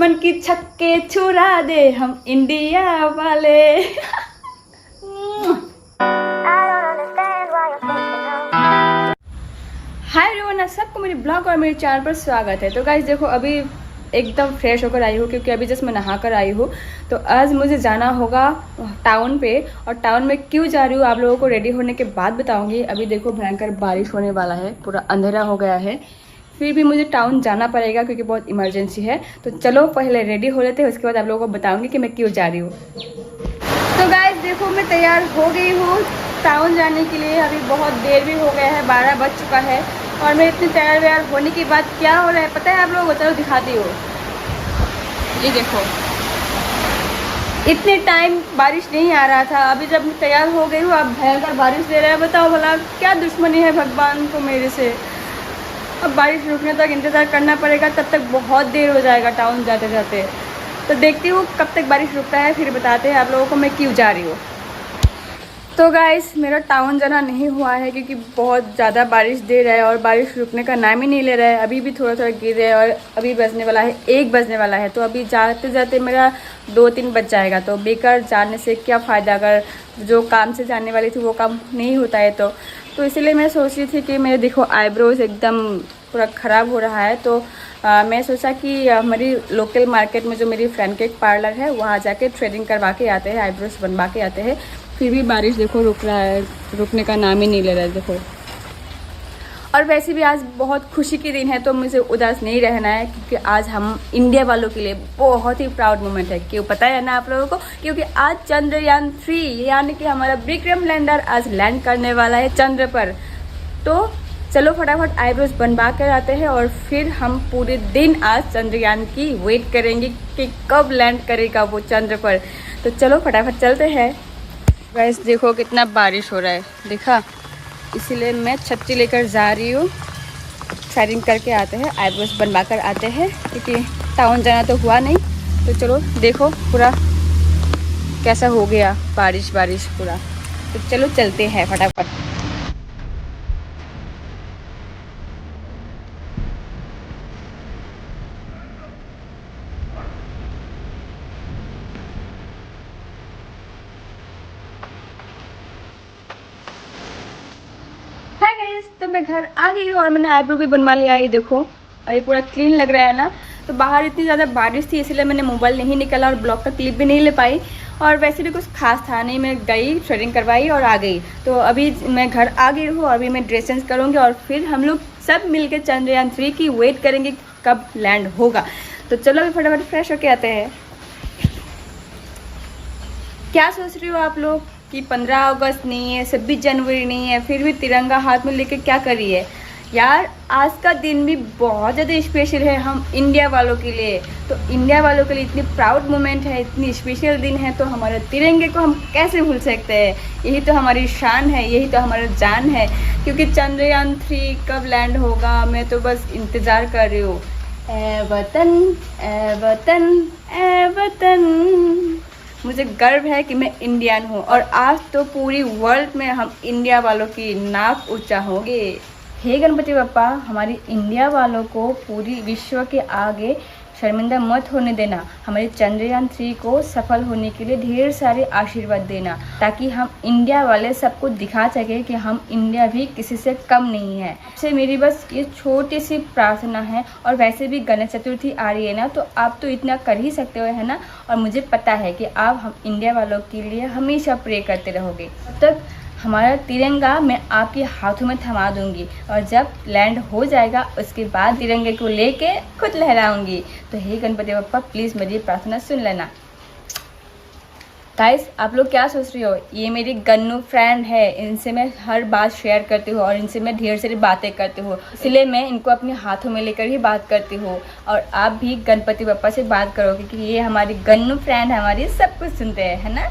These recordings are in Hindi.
दुश्मन की छक्के छुड़ा दे हम इंडिया वाले। हाय एवरीवन, सबको मेरे ब्लॉग और मेरे चैनल पर स्वागत है। तो गाइस देखो, अभी एकदम फ्रेश होकर आई हूँ क्योंकि अभी जस्ट मैं नहा कर आई हूँ। तो आज मुझे जाना होगा टाउन पे, और टाउन में क्यों जा रही हूँ आप लोगों को रेडी होने के बाद बताऊँगी। अभी देखो भयंकर बारिश होने वाला है, पूरा अंधेरा हो गया है, फिर भी मुझे टाउन जाना पड़ेगा क्योंकि बहुत इमरजेंसी है। तो चलो पहले रेडी हो लेते हैं, उसके बाद आप लोगों को बताऊँगी कि मैं क्यों जा रही हूँ। तो गाइस देखो, मैं तैयार हो गई हूँ टाउन जाने के लिए। अभी बहुत देर भी हो गया है, 12 बज चुका है, और मैं इतनी तैयार व्यार होने के बाद क्या हो रहा है पता है आप लोगों को? चलो दिखाती हूँ। ये देखो, इतने टाइम बारिश नहीं आ रहा था, अभी जब मैं तैयार हो गई हूँ अब भयंकर बारिश दे रहा है। बताओ भला क्या दुश्मनी है भगवान को मेरे से। अब बारिश रुकने तक इंतज़ार करना पड़ेगा, तब तक बहुत देर हो जाएगा टाउन जाते जाते। तो देखती हूँ कब तक बारिश रुकता है, फिर बताते हैं आप लोगों को मैं क्यों जा रही हूँ। तो गाइस मेरा टाउन जाना नहीं हुआ है क्योंकि बहुत ज़्यादा बारिश दे रहा है और बारिश रुकने का नाम ही नहीं ले रहा है। अभी भी थोड़ा थोड़ा गिर रहा है और अभी बजने वाला है, 1 बजने वाला है। तो अभी जाते जाते मेरा 2-3 बज जाएगा। तो बेकार जाने से क्या फ़ायदा, अगर जो काम से जाने वाली थी वो काम नहीं होता है। तो इसलिए मैं सोच रही थी कि मेरे देखो आईब्रोज एकदम पूरा ख़राब हो रहा है। तो मैं सोचा कि हमारी लोकल मार्केट में जो मेरी फ्रेंड का एक पार्लर है वहाँ जाके थ्रेडिंग करवा के आते हैं, आईब्रोज बनवा के आते हैं। फिर भी बारिश देखो रुक रहा है, रुकने का नाम ही नहीं ले रहा है देखो। और वैसे भी आज बहुत खुशी के दिन है, तो मुझे उदास नहीं रहना है क्योंकि आज हम इंडिया वालों के लिए बहुत ही प्राउड मोमेंट है। क्यों पता है ना आप लोगों को? क्योंकि आज चंद्रयान 3 यानी कि हमारा विक्रम लैंडर आज लैंड करने वाला है चंद्र पर। तो चलो फटाफट आईब्रोज बनवा कर आते हैं और फिर हम पूरे दिन आज चंद्रयान की वेट करेंगे कि कब लैंड करेगा वो चंद्र पर। तो चलो फटाफट चलते हैं। गाइस देखो कितना बारिश हो रहा है, देखा? इसीलिए मैं छतरी लेकर जा रही हूँ। थ्रेडिंग करके आते हैं, आईब्रोज बनवा कर आते हैं क्योंकि टाउन जाना तो हुआ नहीं। तो चलो देखो पूरा कैसा हो गया, बारिश पूरा। तो चलो चलते हैं फटाफट। हाय गाइस, तो मैं घर आ गई हूँ और मैंने आईब्रो भी बनवा लिया। ये देखो, ये पूरा क्लीन लग रहा है ना। तो बाहर इतनी ज़्यादा बारिश थी इसलिए मैंने मोबाइल नहीं निकाला और ब्लॉग का क्लिप भी नहीं ले पाई। और वैसे भी कुछ खास था नहीं, मैं गई थ्रेडिंग करवाई और आ गई। तो अभी मैं घर आ गई हूँ, अभी मैं ड्रेस चेंज करूँगी और फिर हम लोग सब मिलकर चंद्रयान 3 की वेट करेंगे कब लैंड होगा। तो चलो अभी फटाफट फ्रेश होके आते हैं। क्या सोच रही हो आप लोग कि 15 अगस्त नहीं है, 26 जनवरी नहीं है, फिर भी तिरंगा हाथ में लेके क्या करी है यार? आज का दिन भी बहुत ज़्यादा स्पेशल है हम इंडिया वालों के लिए। तो इंडिया वालों के लिए इतनी प्राउड मोमेंट है, इतनी स्पेशल दिन है, तो हमारे तिरंगे को हम कैसे भूल सकते हैं? यही तो हमारी शान है, यही तो हमारा जान है। क्योंकि चंद्रयान 3 कब लैंड होगा मैं तो बस इंतज़ार कर रही हूँ। ए वतन, ए वतन, ए वतन। मुझे गर्व है कि मैं इंडियन हूँ और आज तो पूरी वर्ल्ड में हम इंडिया वालों की नाक ऊंचा होंगे। हे गणपति बप्पा, हमारी इंडिया वालों को पूरी विश्व के आगे शर्मिंदा मत होने देना। हमारे चंद्रयान 3 को सफल होने के लिए ढेर सारे आशीर्वाद देना, ताकि हम इंडिया वाले सबको दिखा सके कि हम इंडिया भी किसी से कम नहीं है। से मेरी बस ये छोटी सी प्रार्थना है। और वैसे भी गणेश चतुर्थी आ रही है ना, तो आप तो इतना कर ही सकते हो, है ना? और मुझे पता है कि आप हम इंडिया वालों के लिए हमेशा प्रे करते रहोगे। तब तक हमारा तिरंगा मैं आपके हाथों में थमा दूंगी और जब लैंड हो जाएगा उसके बाद तिरंगे को लेके खुद लहराऊंगी। तो हे गणपति बप्पा, प्लीज़ मेरी प्रार्थना सुन लेना। गाइस आप लोग क्या सोच रही हो? ये मेरी गन्नू फ्रेंड है, इनसे मैं हर बात शेयर करती हूँ और इनसे मैं ढेर सारी बातें करती हूँ, इसलिए मैं इनको अपने हाथों में लेकर ही बात करती हूँ। और आप भी गणपति बप्पा से बात करो क्योंकि ये हमारी गन्नू फ्रेंड हमारी सब कुछ सुनते हैं, है ना?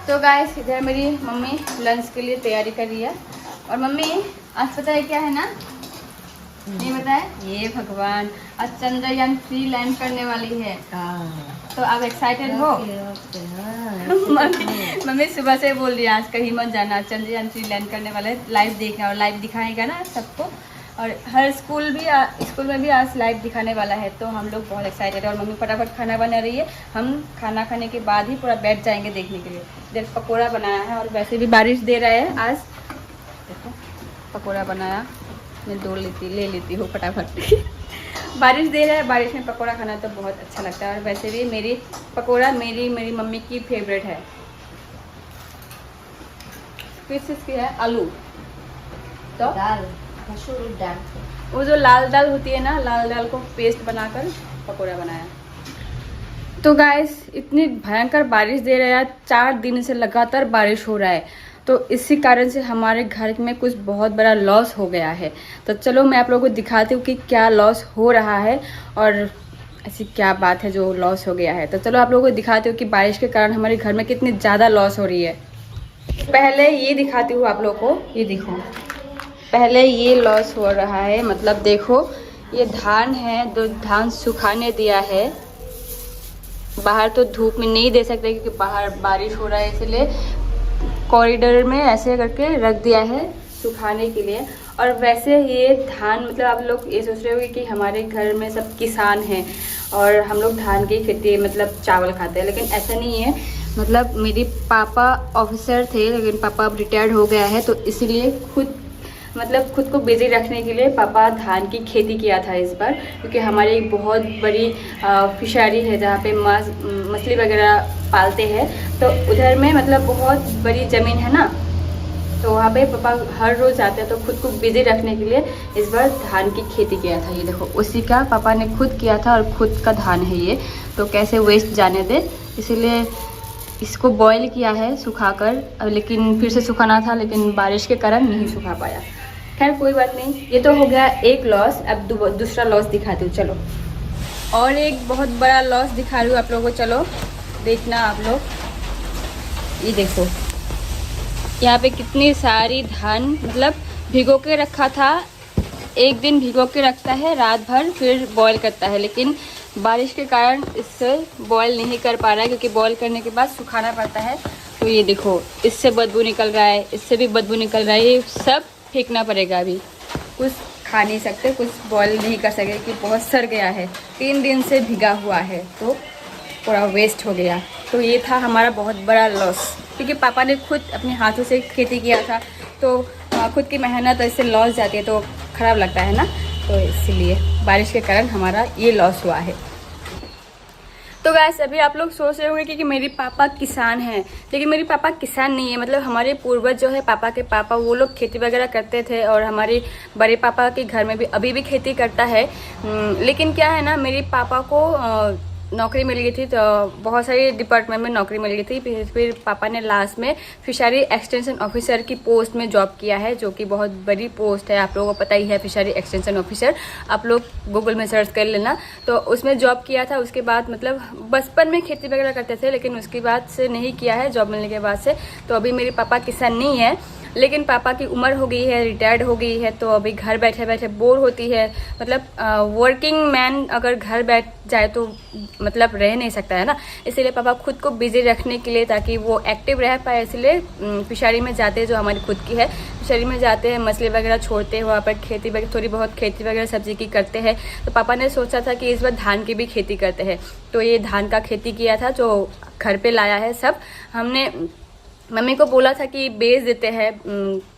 तो गाइस इधर मेरी मम्मी लंच के लिए तैयारी कर रही है। और मम्मी आज पता है क्या है ना? नहीं पता है? ये भगवान, आज चंद्रयान 3 लैंड करने वाली है। तो आप एक्साइटेड हो? मम्मी सुबह से बोल रही है आज कहीं मत जाना, चंद्रयान 3 लैंड करने वाला है, लाइव देखना और लाइव दिखाएगा ना सबको। और हर स्कूल में भी आज लाइव दिखाने वाला है, तो हम लोग बहुत एक्साइटेड है। और मम्मी फटाफट खाना बना रही है, हम खाना खाने के बाद ही पूरा बैठ जाएंगे देखने के लिए। इधर पकौड़ा बनाया है और वैसे भी बारिश दे रहा है आज। देखो पकौड़ा बनाया, मैं ले लेती हूँ फटाफट। बारिश दे रहा है, बारिश में पकौड़ा खाना तो बहुत अच्छा लगता है। और वैसे भी मेरी मम्मी की फेवरेट है। किस चीज़ की है? आलू तो दाल, मसूर दाल, वो जो लाल दाल होती है ना, लाल दाल को पेस्ट बनाकर पकौड़ा बनाया। तो गाइस इतनी भयंकर बारिश दे रहा है, 4 दिन से लगातार बारिश हो रहा है, तो इसी कारण से हमारे घर में कुछ बहुत बड़ा लॉस हो गया है। तो चलो मैं आप लोगों को दिखाती हूँ कि क्या लॉस हो रहा है और ऐसी क्या बात है जो लॉस हो गया है। तो चलो आप लोगों को दिखाती हूँ कि बारिश के कारण हमारे घर में कितनी ज़्यादा लॉस हो रही है। पहले ये दिखाती हूँ आप लोगों को, ये देखो पहले ये लॉस हो रहा है। मतलब देखो ये धान है, तो धान सुखाने दिया है, बाहर तो धूप में नहीं दे सकते क्योंकि बाहर बारिश हो रहा है, इसलिए कॉरिडोर में ऐसे करके रख दिया है सुखाने के लिए। और वैसे ये धान, मतलब आप लोग ये सोच रहे होंगे कि हमारे घर में सब किसान हैं और हम लोग धान की खेती मतलब चावल खाते हैं, लेकिन ऐसा नहीं है। मतलब मेरे पापा ऑफिसर थे, लेकिन पापा अब रिटायर्ड हो गया है, तो इसीलिए खुद को बिजी रखने के लिए पापा धान की खेती किया था इस बार। क्योंकि हमारी एक बहुत बड़ी फिशरी है जहाँ पे मछली वगैरह पालते हैं, तो उधर में मतलब बहुत बड़ी ज़मीन है ना, तो वहाँ पे पापा हर रोज़ जाते हैं। तो खुद को बिजी रखने के लिए इस बार धान की खेती किया था। ये देखो उसी का पापा ने खुद किया था और खुद का धान है ये, तो कैसे वेस्ट जाने दे, इसीलिए इसको बॉईल किया है सुखाकर। लेकिन फिर से सुखाना था, लेकिन बारिश के कारण नहीं सुखा पाया। खैर कोई बात नहीं, ये तो हो गया एक लॉस। अब दूसरा लॉस दिखाती हूँ, चलो। और एक बहुत बड़ा लॉस दिखा रही हूँ आप लोगों को, चलो देखना आप लोग। ये देखो यहाँ पे कितनी सारी धान मतलब भिगो के रखा था, एक दिन भिगो के रखता है रात भर, फिर बॉईल करता है, लेकिन बारिश के कारण इससे बॉईल नहीं कर पा रहा है, क्योंकि बॉईल करने के बाद सुखाना पड़ता है। तो ये देखो इससे बदबू निकल रहा है, इससे भी बदबू निकल रहा है, ये सब फेंकना पड़ेगा। अभी कुछ खा नहीं सकते, कुछ बॉईल नहीं कर सकते कि बहुत सड़ गया है, 3 दिन से भीगा हुआ है, तो पूरा वेस्ट हो गया। तो ये था हमारा बहुत बड़ा लॉस, क्योंकि पापा ने खुद अपने हाथों से खेती किया था, तो खुद की मेहनत ऐसे लॉस जाती है तो ख़राब लगता है ना, तो इसीलिए बारिश के कारण हमारा ये लॉस हुआ है। तो गाइस अभी आप लोग सोच रहे होंगे कि मेरे पापा किसान हैं, लेकिन मेरे पापा किसान नहीं है। मतलब हमारे पूर्वज जो है, पापा के पापा, वो लोग खेती वगैरह करते थे, और हमारे बड़े पापा के घर में भी अभी भी खेती करता है। लेकिन क्या है ना, मेरे पापा को नौकरी मिल गई थी, तो बहुत सारी डिपार्टमेंट में नौकरी मिल गई थी। फिर पापा ने लास्ट में फिशरी एक्सटेंशन ऑफिसर की पोस्ट में जॉब किया है, जो कि बहुत बड़ी पोस्ट है, आप लोगों को पता ही है। फिशरी एक्सटेंशन ऑफिसर आप लोग गूगल में सर्च कर लेना, तो उसमें जॉब किया था। उसके बाद मतलब बचपन में खेती वगैरह करते थे, लेकिन उसके बाद से नहीं किया है जॉब मिलने के बाद से। तो अभी मेरे पापा किसान नहीं है, लेकिन पापा की उम्र हो गई है, रिटायर्ड हो गई है, तो अभी घर बैठे बैठे बोर होती है। मतलब वर्किंग मैन अगर घर बैठ जाए तो मतलब रह नहीं सकता है ना, इसीलिए पापा खुद को बिजी रखने के लिए, ताकि वो एक्टिव रह पाए, इसलिए फिशरी में जाते हैं, जो हमारी खुद की है। फिशरी में जाते हैं, मछली वगैरह छोड़ते हैं, वहाँ पर खेती वगैरह, थोड़ी बहुत खेती वगैरह सब्जी की करते हैं। तो पापा ने सोचा था कि इस बार धान की भी खेती करते हैं, तो ये धान का खेती किया था, जो घर पे लाया है सब। हमने मम्मी को बोला था कि बेच देते हैं,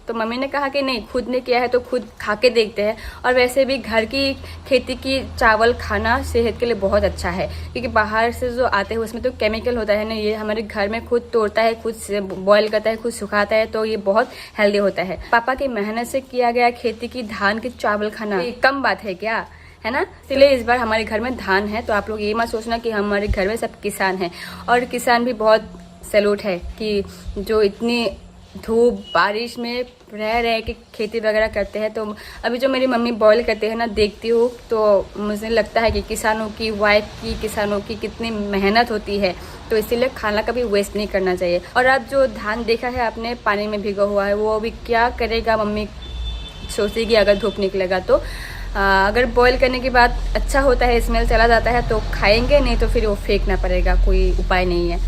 तो मम्मी ने कहा कि नहीं, खुद ने किया है तो खुद खा के देखते हैं। और वैसे भी घर की खेती की चावल खाना सेहत के लिए बहुत अच्छा है, क्योंकि बाहर से जो आते हैं उसमें तो केमिकल होता है ना, ये हमारे घर में खुद तोड़ता है, खुद बॉयल करता है, खुद सुखाता है, तो ये बहुत हेल्दी होता है। पापा की मेहनत से किया गया खेती की धान की चावल खाना ये कम बात है क्या, है ना। इसलिए इस बार हमारे घर में धान है, तो आप लोग ये मत सोचना कि हमारे घर में सब किसान हैं। और किसान भी बहुत सैल्यूट है कि जो इतनी धूप बारिश में रह के खेती वगैरह करते हैं। तो अभी जो मेरी मम्मी बॉईल करते हैं ना, देखती हूँ तो मुझे लगता है कि किसानों की वाइफ की, किसानों की कितनी मेहनत होती है, तो इसीलिए खाना कभी वेस्ट नहीं करना चाहिए। और अब जो धान देखा है आपने पानी में भिगा हुआ है, वो अभी क्या करेगा मम्मी सोचेगी अगर धूप निकलेगा तो। अगर बॉईल करने के बाद अच्छा होता है, स्मेल चला जाता है तो खाएंगे, नहीं तो फिर वो फेंकना पड़ेगा, कोई उपाय नहीं है।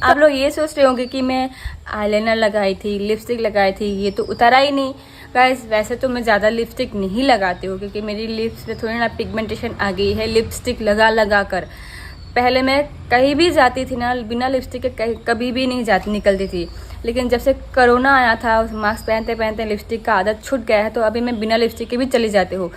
आप लोग ये सोच रहे होंगे कि मैं आईलाइनर लगाई थी, लिपस्टिक लगाई थी, ये तो उतारा ही नहीं। गाइस वैसे तो मैं ज़्यादा लिपस्टिक नहीं लगाती हूँ क्योंकि मेरी लिप्स में थोड़ी ना पिगमेंटेशन आ गई है लिपस्टिक लगा लगा कर। पहले मैं कहीं भी जाती थी ना बिना लिपस्टिक के कभी भी नहीं जाती निकलती थी, लेकिन जब से कोरोना आया था मास्क पहनते पहनते लिपस्टिक का आदत छूट गया है, तो अभी मैं बिना लिपस्टिक के भी चली जाती हूँ।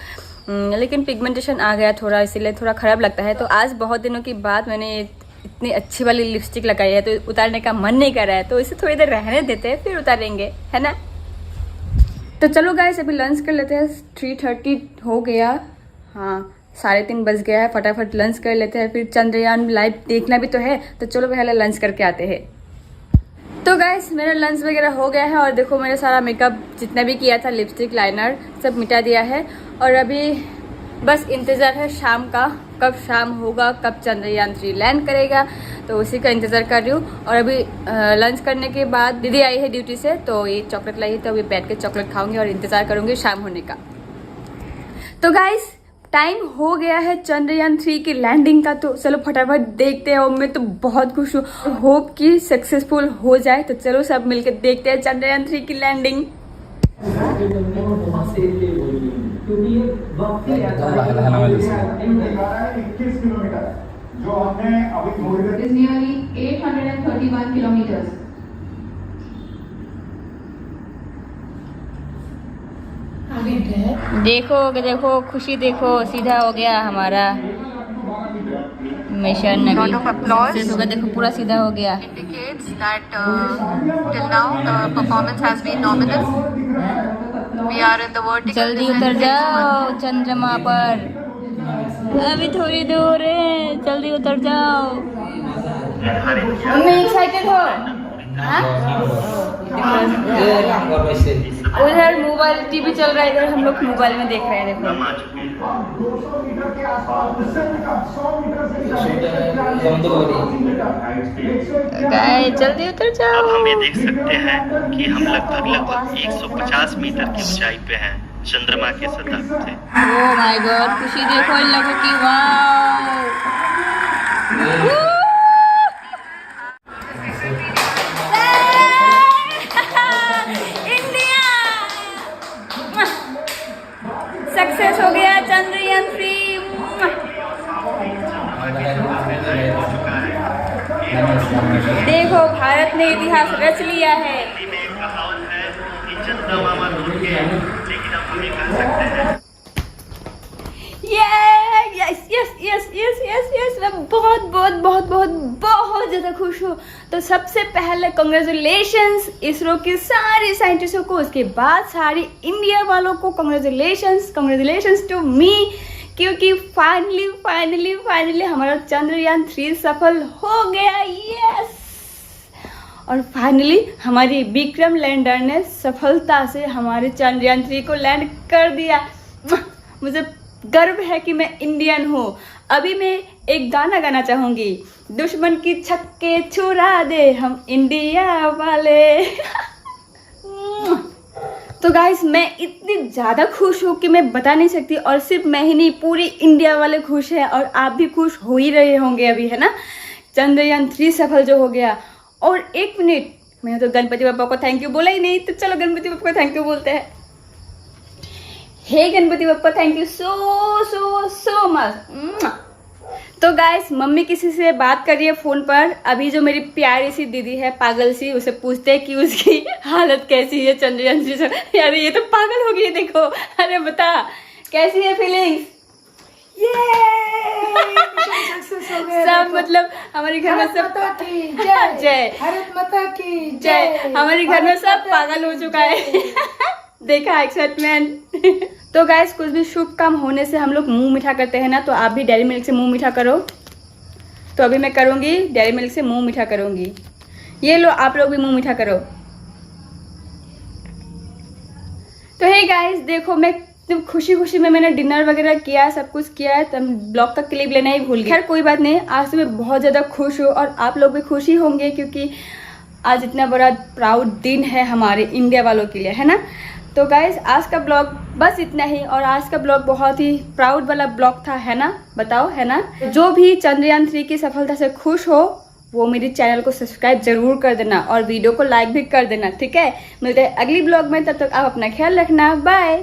लेकिन पिगमेंटेशन आ गया थोड़ा, इसीलिए थोड़ा ख़राब लगता है। तो आज बहुत दिनों की बाद मैंने इतनी अच्छी वाली लिपस्टिक लगाई है तो उतारने का मन नहीं कर रहा है, तो इसे थोड़ी देर रहने देते हैं फिर उतारेंगे, है ना। तो चलो गाइस अभी लंच कर लेते हैं। 3:30 हो गया, हाँ 3:30 बज गया है। फटाफट लंच कर लेते हैं, फिर चंद्रयान लाइव देखना भी तो है, तो चलो पहले लंच करके आते हैं। तो गाइस मेरा लंच वगैरह हो गया है और देखो मेरा सारा मेकअप जितना भी किया था, लिपस्टिक लाइनर सब मिटा दिया है। और अभी बस इंतज़ार है शाम का, कब शाम होगा, कब चंद्रयान 3 लैंड करेगा, तो उसी का इंतज़ार कर रही हूँ। और अभी लंच करने के बाद दीदी आई है ड्यूटी से, तो ये चॉकलेट लाई है, तो अभी बैठ के चॉकलेट खाऊंगी और इंतज़ार करूँगी शाम होने का। तो गाइस टाइम हो गया है चंद्रयान 3 की लैंडिंग का, तो चलो फटाफट देखते हैं। और मैं तो बहुत खुश हूँ, होप कि सक्सेसफुल हो जाए। तो चलो सब मिलकर देखते हैं चंद्रयान 3 की लैंडिंग। जो हमने अभी थोड़ी देर is nearly 831 kilometers. देखो देखो खुशी देखो, सीधा हो गया हमारा मिशन। Lot of applause. होगा, देखो पूरा सीधा हो गया। Indicates that till now the performance has been nominal. We are in the vertical. जल्दी उतर जाओ चंद्रमा पर, अभी थोड़ी दूर है, जल्दी उतर जाओ। मम्मी एक्साइटेड हो? उधर मोबाइल टीवी चल रहा है, इधर हम लोग मोबाइल में देख रहे हैं। देखो 200 मीटर के आसपास, उससे भी कम 100 मीटर से गाइस जल्दी उतर जाओ। अब हम ये देख सकते हैं कि हम लगभग 150 मीटर की ऊंचाई पे हैं चंद्रमा के सतह से। ओह माय गॉड, खुशी देखो इन लोगों की, वाओ। इंडिया सक्सेस हो गया चंद्रयान 3। देखो भारत ने इतिहास रच लिया है। Yes yes yes yes yes yes, मैं बहुत बहुत बहुत बहुत बहुत ज़्यादा खुश हूँ। तो सबसे पहले कांग्रेचुलेशंस इसरो के सारे साइंटिस्टों को, उसके बाद सारी इंडिया वालों को कांग्रेचुलेशंस टू मी, क्योंकि फाइनली फाइनली फाइनली हमारा चंद्रयान 3 सफल हो गया। यस, और फाइनली हमारी विक्रम लैंडर ने सफलता से हमारे चंद्रयान 3 को लैंड कर दिया। मुझे गर्व है कि मैं इंडियन हूँ। अभी मैं एक गाना गाना चाहूँगी, दुश्मन की छक्के छुड़ा दे हम इंडिया वाले। तो गाइस मैं इतनी ज़्यादा खुश हूँ कि मैं बता नहीं सकती, और सिर्फ मैं ही नहीं, पूरी इंडिया वाले खुश हैं और आप भी खुश हो ही रहे होंगे अभी, है ना। चंद्रयान 3 सफल जो हो गया। और एक मिनट, मैंने तो गणपति बापा को थैंक यू बोला ही नहीं, तो चलो गणपति बापा को थैंक यू बोलते हैं। हे गणपति बापा, thank you so so so much. तो गाइस मम्मी किसी से बात कर रही है फ़ोन पर। अभी जो मेरी प्यारी सी दीदी है पागल सी, उसे पूछते हैं कि उसकी हालत कैसी है चंद्रयान 3 से। यार ये तो पागल हो गई, देखो। अरे बता कैसी है फीलिंग्स? सब मतलब हमारे घर में सब जय भारत माता की जय, हमारे घर में सब पागल हो चुका है। देखा एक्साइटमेंट। तो गाइस कुछ भी शुभ काम होने से हम लोग मुंह मीठा करते हैं ना, तो आप भी डेयरी मिल्क से मुंह मीठा करो। तो अभी मैं करूँगी, डेयरी मिल्क से मुंह मीठा करूँगी। ये लो आप लोग भी मुंह मीठा करो। तो हे गाइस देखो, मैं खुशी खुशी में मैंने डिनर वगैरह किया, सब कुछ किया है, तब ब्लॉग का क्लिप लेना ही भूल गई। खैर कोई बात नहीं, आज तो मैं बहुत ज़्यादा खुश हूँ और आप लोग भी खुशी होंगे, क्योंकि आज इतना बड़ा प्राउड दिन है हमारे इंडिया वालों के लिए, है ना। तो गाइस आज का ब्लॉग बस इतना ही, और आज का ब्लॉग बहुत ही प्राउड वाला ब्लॉग था, है ना? बताओ, है ना? जो भी चंद्रयान 3 की सफलता से खुश हो वो मेरे चैनल को सब्सक्राइब जरूर कर देना और वीडियो को लाइक भी कर देना, ठीक है? मिलते हैं अगली ब्लॉग में, तब तक आप अपना ख्याल रखना, बाय।